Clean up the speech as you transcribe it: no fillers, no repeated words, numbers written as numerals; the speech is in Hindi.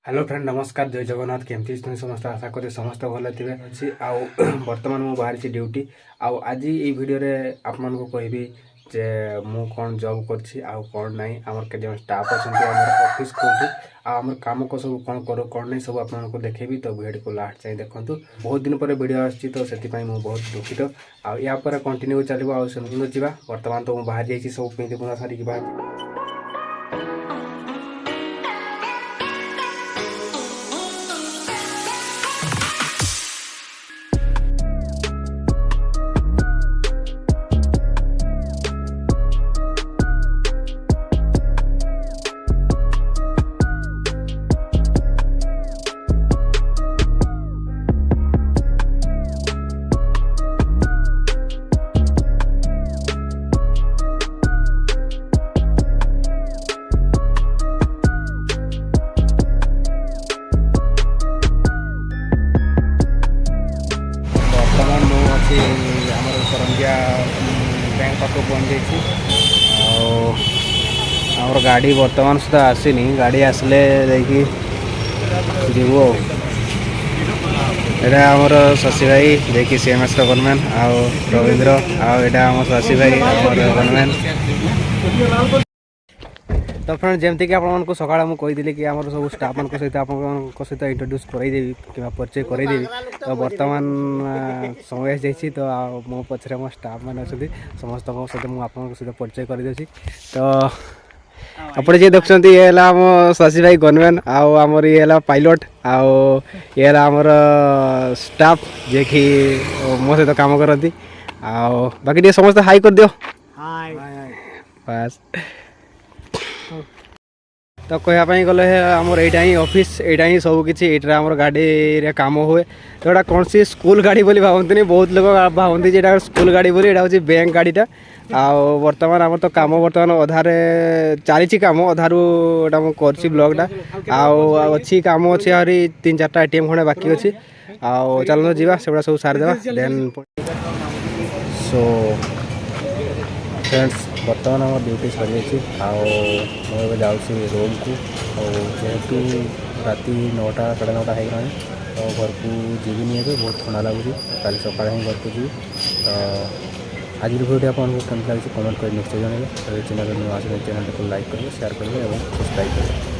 हेलो फ्रेंड नमस्कार जय जगन्नाथ केमती समस्त आशा करी समस्त भल थे अच्छी आउ बर्तमान मुझे बाहरी ड्यूटी आउ आज ये वीडियो रे आप कहबी जे मु कौन जॉब करछि आउ कौन नहीं आमर के जो स्टाफ अच्छा ऑफिस कोठी आमर काम को सब कौन करो कौन नहीं सब आपको देखेबी तो वीडियो को लास्ट चाहिए देखो बहुत दिन पर वीडियो आसी तो से बहुत दुखित आउ या पर कंटिन्यू चलो आउ सुंदर जावा बर्तमान तो मुझे बाहर जाइए सब पिंधि पुना सारिक बाहर आमर सरंगिया बैंक पाक पहुँच जामर गाड़ी बर्तमान सुधा आसनी गाड़ी आसले जीवु एटा आमर शशि भाई देखिए सीएमएस गवर्नमेंट आउ रवींद्र आम शशि भाई गवर्नमेंट तो फ्रेंड जमती कि आपको सका मुझे कि आम सब स्टाफ मान सहित सहित इंट्रोड्यूस करदेवी कि परिचय करदेवी तो बर्तमान समय जाइए तो मो पचर मो स्टाफ मैंने अच्छे समस्त सहित मुझे सहित परिचय करदे तो आपड़े जी देखुं ये आम शशि भाई गनमैन आमर ये पायलट ये आमर स्टाफ जे कि मो सहित काम करती बाकी टे समस्त हाई कर दियो बस तो कहवाई गले आमर यहाँ ही ऑफिस यहाँ ही सब किसी ये आम गाड़ी काम हुए तो यहाँ कौन सी स्कूल गाड़ी बोली भावती बहुत लोग भावती जो स्कूल गाड़ी बोली यहाँ हूँ बैंक गाड़ीटा बर्तमान आम तो काम बर्तमान अधारे चली कम अधारू कर ब्लॉगटा अच्छी काम अच्छी आहरी 3-4टा एटीएम खंडे बाकी अच्छी चलो जावा से सब सारिदेवा देन सो फ्रेंड्स बर्तमान आम ड्यूटी सरी मुझे जाऊँगी रूम को जेहेतु राति 9टा 9:30 हो गलानी तो घर को जीविनी ए बहुत ठंडा लगुच कल सकाल ही घर को जी तो आज वीडियो आपको कमी लगे कमेंट कर निश्चय जनइबे चैनल नुआ चैनल को लाइक करेंगे शेयर करेंगे और सब्सक्राइब करेंगे।